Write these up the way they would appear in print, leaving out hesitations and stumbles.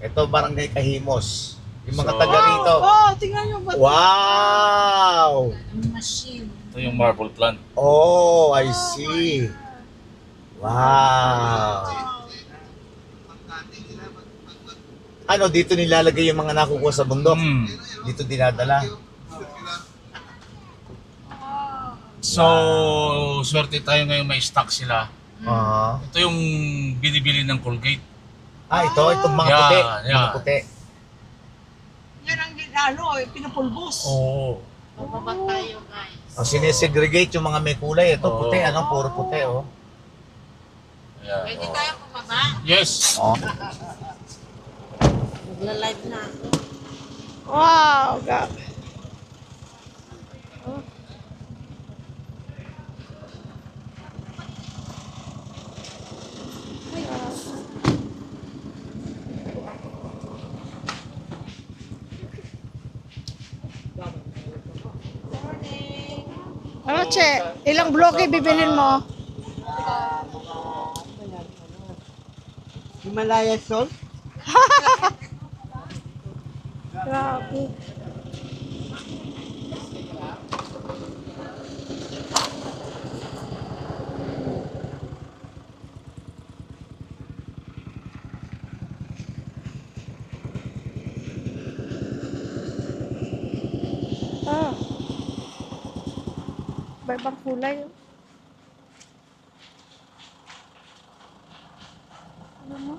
Ito, Barangay Kahimos. Yung mga So, taga rito. Tingnan nyo ba? Wow! Ang machine. ito yung marble plant. Oh, I see. Wow. Ano, dito nilalagay yung mga nakukuha sa bundok? Dito dinadala. So, swerte tayo ngayon may stock sila. Ah. Ito yung binibili ng Colgate. Itong mga Yeah, puti. yeah. Mga puti. Yan ang pinapulbos. Oo. Bababa tayo, guys. Sinesegregate yung mga may kulay. Ito, Oo. puti. Puro puti, oh. Yeah, Pwede oo. tayo pumaba? Yes. Oh. Magla-live na ako. Wow, God. Ano, Che? Ilang bloke bibilin mo? Himalaya salt? Grabe. Iba-ibang kulay. Ano mo?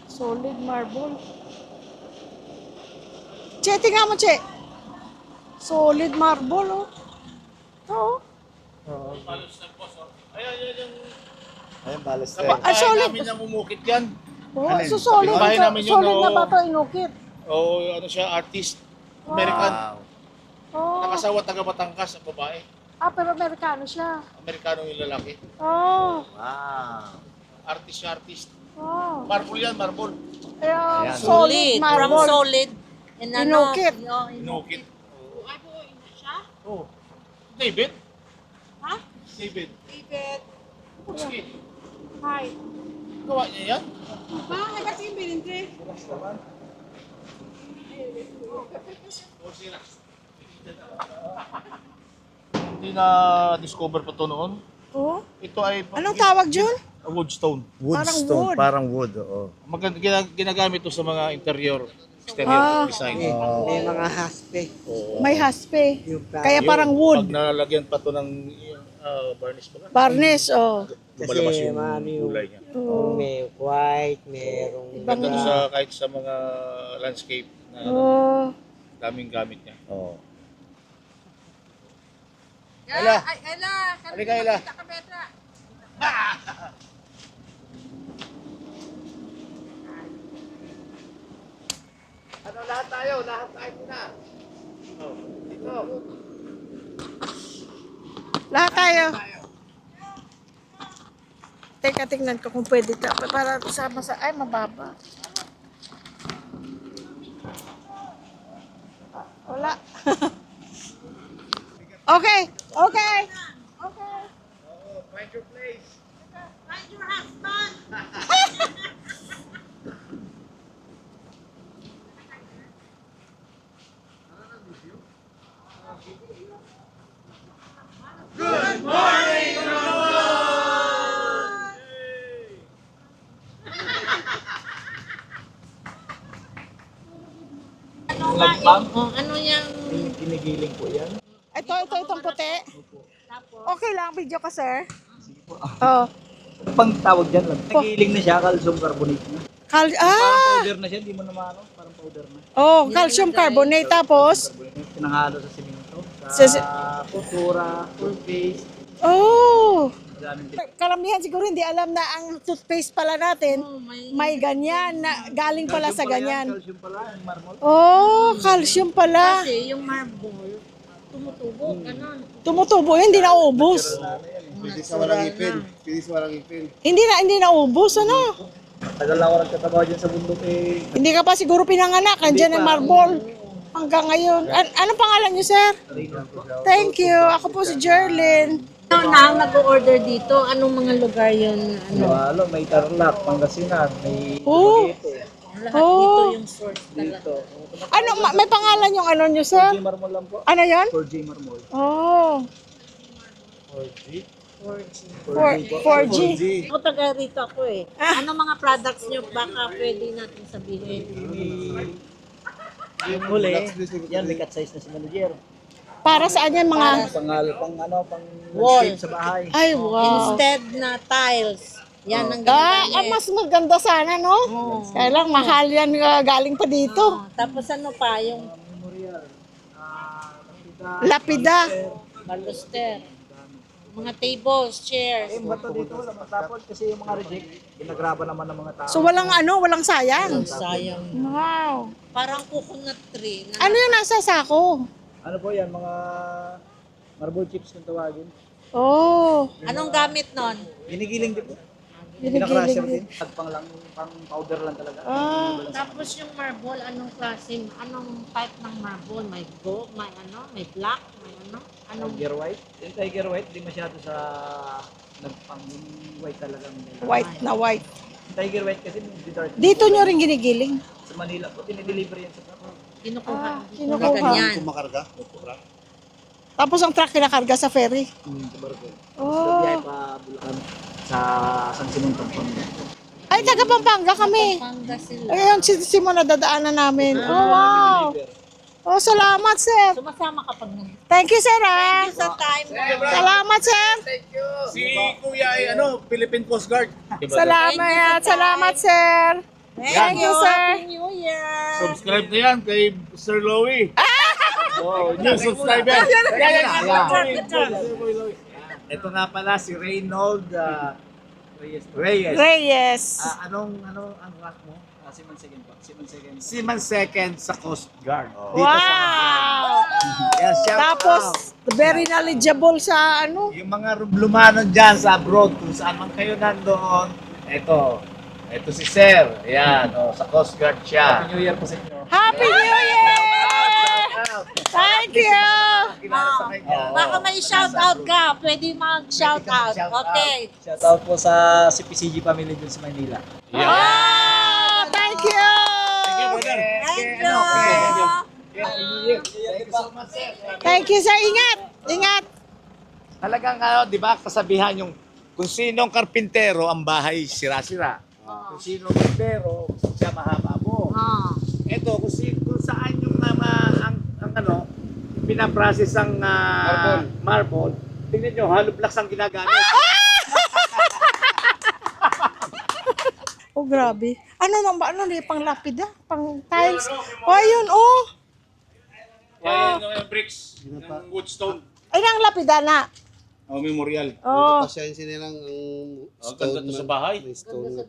Solid marble. Che, tingnan mo, Che. Solid marble, oh. Oo. Ayun, balas Sa bahay solid. namin yung umukit yan. Oh, Alin? so solid. Bahay Ito, namin yun, solid na oh. ba ito inukit? O ano siya, artist. American. Wow. Oh. Nakasawa taga Batangas ang babae. Pero Amerikano siya. Amerikano yung lalaki. Oh. Wow. Artist siya, artist. Oh. Marble yan, marble. Ayan, Ayan. solid From marble. solid. And Inukit. Inukit. Ay, buuin na siya? Oh. David? Ha? David. David. Sige. Hi. Gawa niya yan? Ba, nagating bilindi. Hindi na discover pa to noon. Oh. Ito ay Anong tawag dyan? woodstone. Woodstone. wood. Parang wood, oo. Ginagamit to sa mga interior, exterior design. May mga haspe. May haspe. Kaya Yung parang wood. Pag nalalagyan pa to ng varnish ba? Barnes, oh. Lumalabas Kasi yung ano yung kulay niya. Oh. may white, merong Ibang- Ganda to sa kahit sa mga landscape na Oh. daming gamit niya. Oo. Ella. Ay, Ella. Halika, Ella. Kamera. Ano lahat tayo? Lahat tayo muna. Oh, dito. Lahat tayo. Teka, tingnan ko kung pwede ito. Para sama sa... Ay, mababa. Wala. Okay. Okay. Okay. Find your place. Find your husband. Ano yung kinigiling po yan. Itong puti. Okay lang, video ka, sir. Oh. Pang tawag dyan lang. Kinigiling na siya, calcium carbonate na. Parang powder na siya, di mo naman ano, parang powder na. Oh, calcium carbonate. Tapos, Pinanghalo sa simento, Sa sa kultura, toothpaste, oh. madaming Karamihan siguro hindi alam na ang toothpaste pala natin may ganyan, na galing pala sa ganyan. calcium pala, yung marmol. Oh, calcium pala. kasi yung marble, tumutubo, ganun. Tumutubo yun, hindi naubos. Pwede sa walang ipin. Pwede sa walang ipin. Hindi naubos, ano? Tagal na ako nagtatrabaho dyan sa bundok eh. Hindi ka pa siguro pinanganak, andyan ang marble. Hanggang ngayon. Anong pangalan niyo, sir? Thank you. Ako po si Jerlyn. Ano na ang nag-order dito? Anong mga lugar yun? Ano? May Tarlac, Pangasinan, may Oh. Dumaguete. Lahat Oh. dito yung source talaga. Dito. Ano, may pangalan yung ano nyo, sir? 4G Marmol lang po. Ano yon? 4G Marmol. Oh, 4G. 4G. Ako taga rito ako eh. Ano mga products nyo baka pwede natin sabihin? Yung huli, yan may cut size na si manager. Para saan yan mga... Pang Wall. landscape sa bahay. Ay, wow. Instead na tiles. Yan ang Ah, ginagamit. mas maganda sana, no? Kaya lang, mahal yan galing pa dito. Oh, tapos ano pa, yung Memorial. Lapida. baluster. Mga tables, chairs. Yung bato dito wala matapon kasi yung mga reject, ginagraba naman ng mga tao. So, walang walang sayang. Sayang. Wow. Parang coconut tree. Na, Ano yung nasa sako? Ano po yan, mga marble chips kung tawagin. Oh, anong gamit nun? Ginigiling din po. Ginigiling Pinakrusher din. din. Pang powder lang talaga. Ah. Tapos yung marble, anong klase, anong type ng marble? May gold, may ano, may black, may ano? Anong Tiger white. Yung tiger white, di masyado sa nagpang white talagang. white na white. Yung tiger white kasi hindi dark. Dito nyo rin ginigiling. Sa Manila po, dinideliver yan sa kinukuha? Kinukuha. Ganyan. Tapos ang truck kinakarga sa ferry. sa barko. Oh. Biyahe pa Bulacan sa San Simon Pampanga. Ay, taga Pampanga kami. Pangga sila. Ayun, si Simon na dadaanan namin. Oh, wow. Oh, salamat, sir. Sumasama kapag nandito. Thank you, sir, ah. Sa time mo. Salamat, sir. Thank you. Si Kuya ay Philippine Coast Guard. Salamat. Salamat, sir. Thank you, sir. Happy New Year! Subscribe na yan kay Sir Louie. Oh, new subscriber. Ito nga pala si Reynold Reyes. Reyes. Anong ang rank mo? Simon second po. Simon second. Seaman second sa Coast Guard. Wow. Yes, shout Tapos, out. very knowledgeable sa ano. Yung mga lumanon dyan sa abroad, kung saan man kayo nandoon, ito si Sir. Ayan, sa Coast Guard siya. Happy New Year po sa inyo. Happy New Year! Thank you! Kilala sa kanya. Baka may shoutout ka. Pwede mag-shoutout. Okay. Shout out po sa CPCG family dun sa Manila. Oh, thank you! Thank you. Thank you so much, Sir. Thank you, sir. Ingat! Ingat! Talagang di ba, kasabihan yung kung sinong karpintero, ang bahay sira-sira. Kung sinong barbero, siya mahaba mo. Ah. Ito, kung saan yung pinaprocess ang marble, tingnan nyo, hollow blocks ang ginagamit. Oh, grabe. Ano nang ba? Ano na pang lapida? Pang tiles? Oh, ayun, oh. Yung bricks, ng woodstone. Ay, ang lapida na. Memorial. Oh, Pasensya nilang Ganda to sa bahay. stone.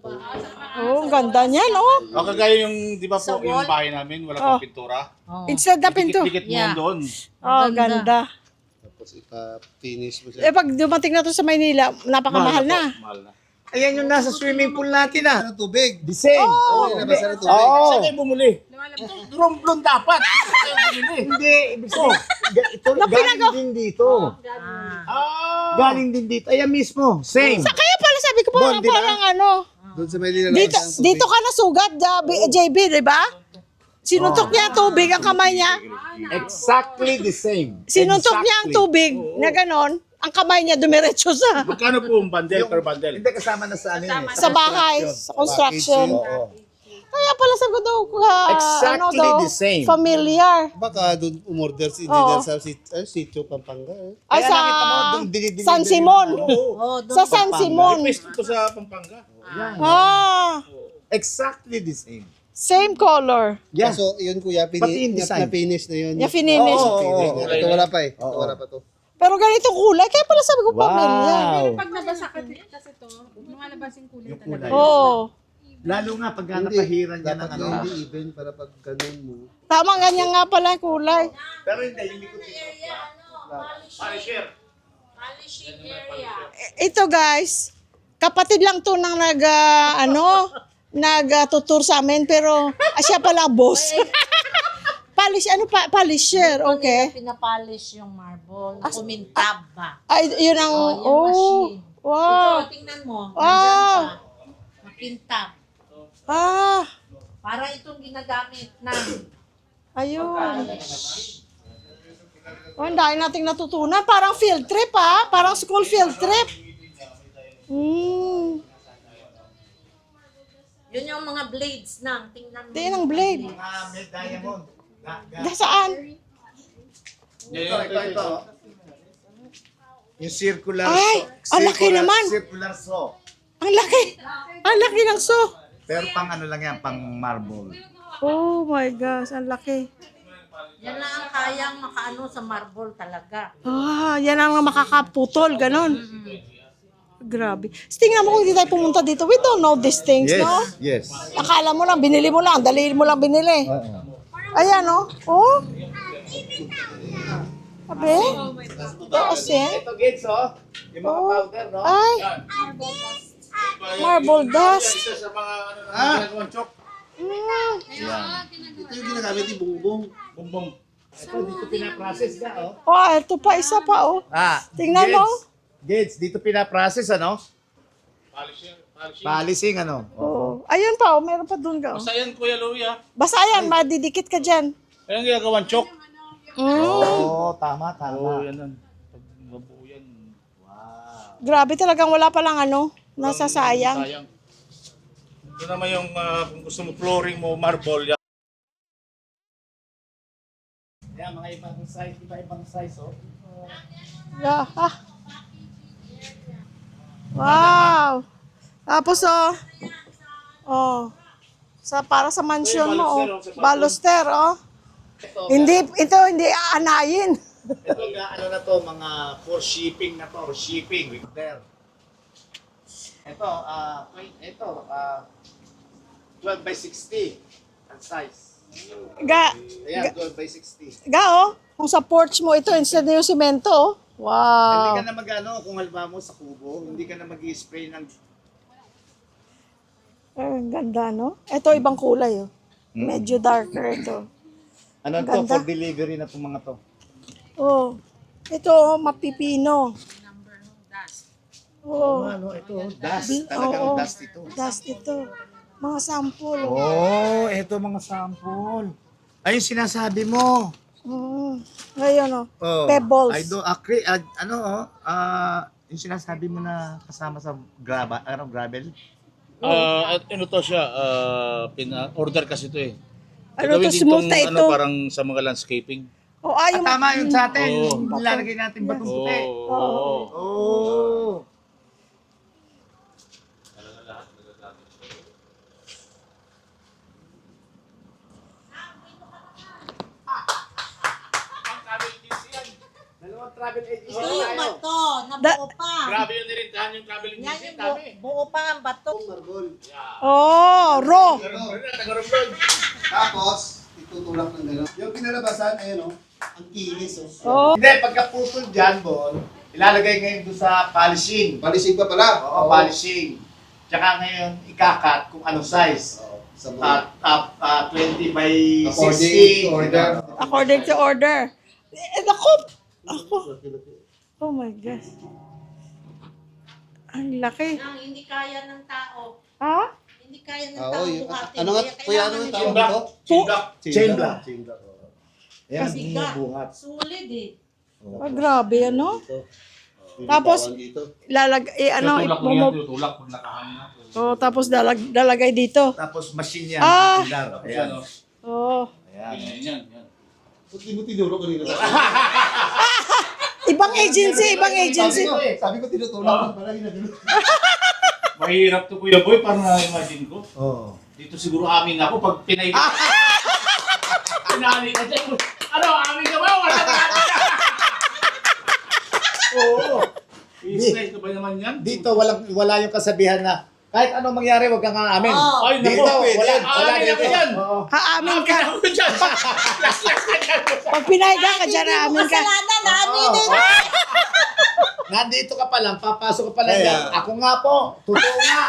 oh, ang ganda niyan, oh. O kagaya yung, di ba Sa po, yung wall? bahay namin, wala pang pintura. Oh. Instead na pinto. Dikit mo Yeah. doon. Oh, Ganda. ganda. Tapos ipa-finish mo Eh, siya. pag dumating na to sa Maynila, napakamahal na. Mahal na. Ayan yung nasa swimming pool natin Ano tubig? The same. Oo, nabasa ng tubig. Saan kayo bumuli? Romblon dapat. Saan kayo bumili? Hindi, ibig sabihin, ito galing din dito. Galing din dito. Ayan mismo, same. Kaya pala sabi ko Bon, parang, di ba? parang ano. Doon sa Maynila lang Dito, ang tubig. dito ka nasugat, JB, di ba? Sinuntok niya ang tubig, ang kamay niya. Exactly the same. Sinuntok niya ang Exactly. tubig na ganon. Ang kamay niya dumiretso sa Magkano po ang bundle per bundle? Hindi kasama na sa ano yun. sa bahay, sa construction. Oo. Kaya pala sagot daw Exactly the same. familiar. Baka doon umorder si Oo. engineer sa sitio Pampanga. Ay, Kaya sa nakita mo, doon dinideliver San nila. Simon. Oh, doon. Sa San Simon. Pwesto to sa Pampanga. Ah, Exactly the same. same color. Yeah. So, yun kuya, Pati yung design. na-finish na yun. Niya finish. Oo. Finish na. Ito wala pa eh. Ito Oo. wala pa to. Pero ganitong kulay, kaya pala sabi ko familiar. Wow. Pag nabasa kasi to, lumalabas yung kulay Yung talaga. kulay. Oo. Lalo nga pag napahiran niya ng Dapat ano. hindi even para pag ganun mo. Tama, ganyan nga pala yung kulay. Pero hindi, yung likod dito. Polishing area. Ito guys, kapatid lang to nang nagtutur sa amin, pero siya pala boss. Polisher, okay. Pinapolish yung marble. Kumintab ba? Ay, yun ang, Oh, yung oh, machine. wow. Ito, tingnan mo. Ah. Mapintab. Ah, Para itong ginagamit na Ayun. Oh, ang dahil nating natutunan. Parang field trip, ha? Parang school field trip. yun yung mga blades na. Tingnan mo. Di ng blade. May diamond. Saan? Ito. Yung circular Ay, ang laki naman. Circular saw. Ang laki. Ang laki ng saw. Pero pang ano lang yan, pang marble. Oh my gosh, ang laki. Yan lang ang kayang makaano sa marble talaga. Ah, yan ang makakaputol, ganon. Grabe. Tingnan mo kung hindi tayo pumunta dito. We don't know these things, no? Yes. Akala mo lang, binili mo lang. Dali mo lang binili. Ayan, no? Oh. Sabi? Taas yan. Ito gates, oh. Yung mga powder, no? Ay. Marble dust. Sa mga ano na ginagawang chok. Ito yung ginagamit ni Bungbong. Bumbong. Ito, dito pinaprocess ka, oh. Oh, ito pa, isa pa, oh. Tingnan mo. Gates, dito pinaprocess, ano? Polishing, ano? Oh. Ayun pa, oh. Meron pa doon ka, oh. Basta yan, Kuya Louie, ah. Basta yan, madidikit ka dyan. Ayan ginagawan chok. Oo, tama. Yan yan. Pag mabuo yan. Grabe talagang wala palang ano, nasasayang. Sayang. Ito naman yung kung gusto mo flooring mo, marble yan. Yan, mga iba-ibang size, oh. Yeah. Ah. Wow. Tapos para sa mansion mo, oh. Baluster, oh. Hindi aanayin. Ito ano na to, mga for shipping na to, shipping with there. Ito, 12 by 60 ang size. Ayan, 12 by 60. Oh. Kung sa porch mo ito, instead na yung simento, oh. Hindi Wow. ka na kung halimbawa mo sa kubo, hindi ka na mag-i-spray ng... Ang ganda, no? Ito, ibang kulay, oh. Medyo darker ito. Ano to, Ganda. for delivery na itong mga to. Oh. Ito, mapipino. Oh. Ano, ito, dust. Talagang Oo. dust ito. Dust ito. Mga sample. Oh. Oh, ito mga sample. Ayun sinasabi mo. Ngayon, oh. Oh, Pebbles. I do yung sinasabi mo na kasama sa gravel. Ano to siya, order kasi ito eh. Ano Gagawin to, din smooth tong, na ito. parang sa mga landscaping. Oh, Tama yun sa atin. Oo. Yung Lalagay natin batong puti. Oo. Oh. Dalawang travel agency Ito yung tayo. bato, nabuo pa. Grabe yun nirintahan yung traveling Yan visit yung buo pa ang bato. Oh, raw. Tapos, itutulak ng gano'n. Yung kinalabasan, ayun oh. Ang kinis oh. Oh. Hindi, pagkaputol dyan, Bon, ilalagay ngayon doon sa polishing. Palisig pa pala. Oo, polishing. Tsaka ngayon, ikakat kung anong size. Sa mga. 20 by According 60. to order. According to order. Ako. Oh my gosh. Ang laki. Nang hindi kaya ng tao. Ha? Hindi kaya ng Oo, tao yung, buhatin. ano nga, Kaya kuya, ano kailangan yung nila- tawag dito? Chain block. Chain block, oo. Ayan, Bigat. bumubuhat. Sulit eh. Ah, grabe, ano? Yung Tapos, bawang dito. Tutulak pag nakahang na. Oh, tapos dalagay dito. Tapos machine yan. Ah! Pindar. Ayan. Oh. Ayan. Yan. Ba't di mo tinuro kanina? Ibang agency. Sabi ko tinutulak. Parang ginagano. Mahirap to Kuya Boy, parang na-imagine ko. Oo. Dito siguro amin ako pag pinay. Pinali ka dyan. Ano, amin ka ba? Wala ka natin. Oo. I-slice ka ba naman yan? Dito wala yung kasabihan na kahit anong mangyari, wag kang aamin. Oo. Ay, Dito, naku. wala Aamin ako dito. yan. Oo. Haamin ka. Amin ako dyan. Last ka dyan. Pag pinayga ka dyan, Hindi mo haamin ka. kasalanan, aminin. Nandito ka pa lang, papasok ka pa lang Kaya- dyan. Ako nga po, totoo nga.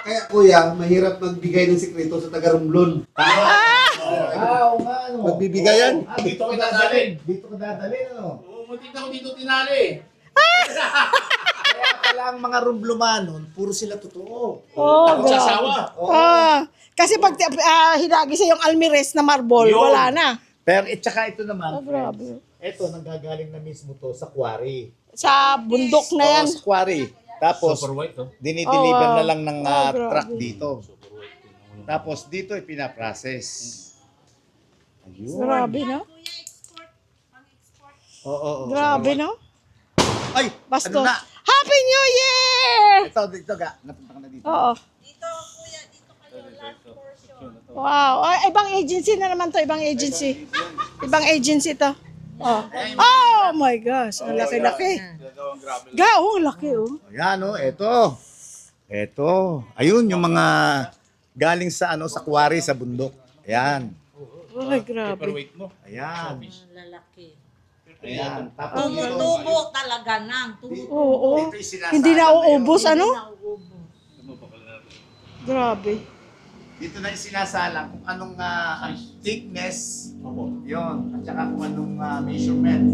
Kaya kuya, mahirap magbigay ng sikreto sa taga-Romblon. Oo nga, ano. Magbibigay yan. Dito ka dadalhin. Dito ka dadalhin, ano. Oo, muntik na ako dito tinali. Kaya pala ang mga rumblumanon, puro sila totoo. Oh, Takot sa grabe. asawa. Oo. Ah, Kasi pag hinagi sa yung almires na marble, Yun. wala na. Pero tsaka ito naman, Oh, grabe. ito, nanggagaling na mismo to sa quarry. Sa bundok na yan. Oo, sa quarry. Tapos, white, no? dinideliver Oh, wow. na lang ng grabe. truck dito. Tapos, dito pinaprocess. Ayun. Grabe, no? Oo. Grabe, no? Ay, Bastos. ano na? Happy New Year! Dito ga. Napunta ka na dito. Oo. Wow. Ay, ibang agency na naman to. Ibang agency. Ibang agency to. Oh my gosh. Ang laki-laki. Ang laki, oh. Ayan, oh, eto. Eto. Ayun, yung mga galing sa sa quarry, sa bundok. Ayan. Ay, grabe. Ayan. Lalaki. Ayan. Tapos dito, Tubo talaga nang. Tubo. Oo. ito yung sinasalang Hindi na uubos, ano? Nauubo. Grabe. Dito na yung sinasalang kung anong ang thickness. Yun. At saka kung anong measurement.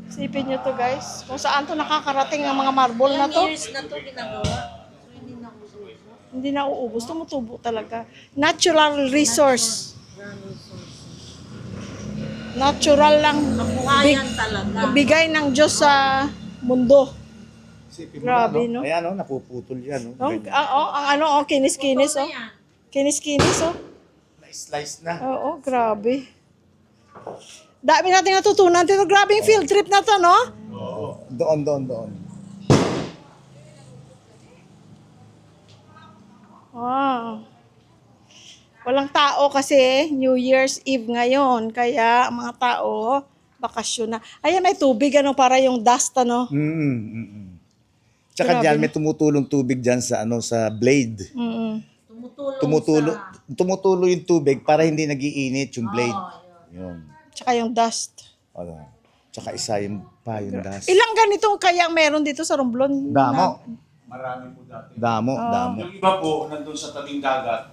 Isipin nyo to, guys. Kung saan to nakakarating ang mga marble na to. Years na to ginagawa. So, hindi na uso. Hindi na uubos. Tumutubo talaga. Natural resource. Natural lang. Kabuhayan talaga. Bigay ng Diyos sa mundo. Isipin mo Grabe, na, no? Ayan, napuputol yan. Oh, Ganyan. ang kinis-kinis, oh. Kinis-kinis, oh. Na-slice na. Oo, grabe. Dami natin natutunan dito. Grabe yung field trip na to, no? Doon. Wow. Walang tao kasi New Year's Eve ngayon. Kaya ang mga tao, bakasyon na. Ayan, may tubig, ano, para yung dust, ano? Tsaka Grabe dyan, na. may tumutulong tubig dyan sa sa blade. Mm. Tumutulo yung tubig para hindi nagiinit yung blade. Yun. Tsaka yung dust. Ano. Tsaka isa yung dust. Ilang ganito kaya meron dito sa Romblon? Damo. Marami po dati. Damo. Yung iba po, nandun sa tabing dagat,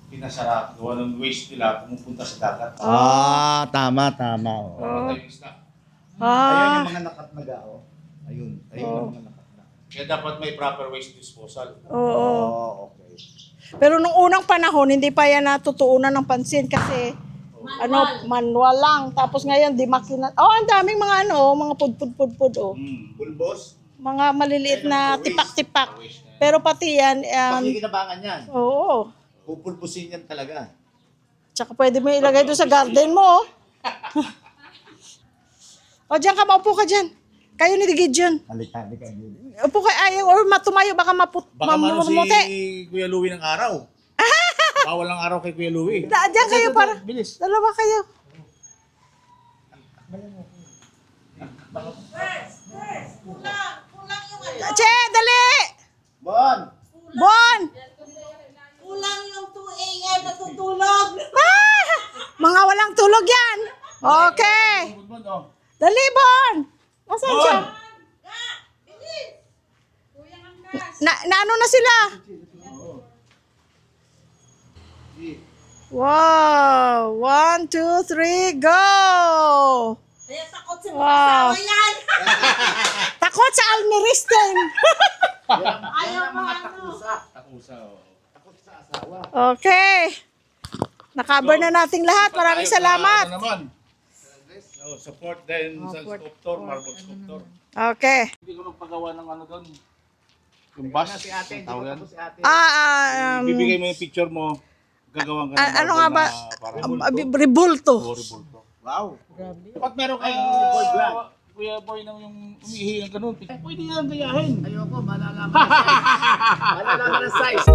pinasara, gawa ng waste nila, pumupunta sa dagat. Tama. Oh. Patay yung isda. Ayun yung mga nakatnaga, oh. Ayun yung mga nakatnaga. Kaya dapat may proper waste disposal. Oo. Okay. Pero nung unang panahon, hindi pa yan natutuunan ng pansin kasi manual lang. Tapos ngayon, di makina. Ang daming mga mga pud, oh. Bulbos? Mga maliliit na tipak-tipak. Pero pati yan, Pakikinabangan yan. oo. Pupulbusin yan talaga. Tsaka pwede mo ilagay doon sa garden mo, oh. O, diyan ka, maupo ka dyan. Kayo ni Gideon. Halika. Upo ka, ayaw, or matumayo, baka Baka mano mamumuti. si Kuya Louie ng araw. Bawal ang araw kay Kuya Louie. Diyan kayo para, Bilis. dalawa kayo. Che, dali! Bon! Bon! Kulang yung 2 a.m. natutulog. Mga walang tulog yan. Okay. Dali, Bon! Nasaan siya? Ano na sila? Wow! 1, 2, 3, go! Kaya takot sa mga Wow. asawa yan. Takot sa almiristen. Ayaw mo ano. Takot sa asawa. Okay. Nakabar na nating lahat. Maraming salamat. Support din sa sculptor, marble sculptor. Okay. Hindi ko magpagawa ng doon. Yung bus, Si ate, ang tawag yan. si ate. Bibigay mo yung picture mo, gagawan ka ng ano marble nga ba? na parang Rebulto. horrible. Wow. Dapat meron kayong Kuya Boy nang yung umiihi ng ganun. Pwede yan gayahin. Ayoko, malalaman na size. Malalaman na size.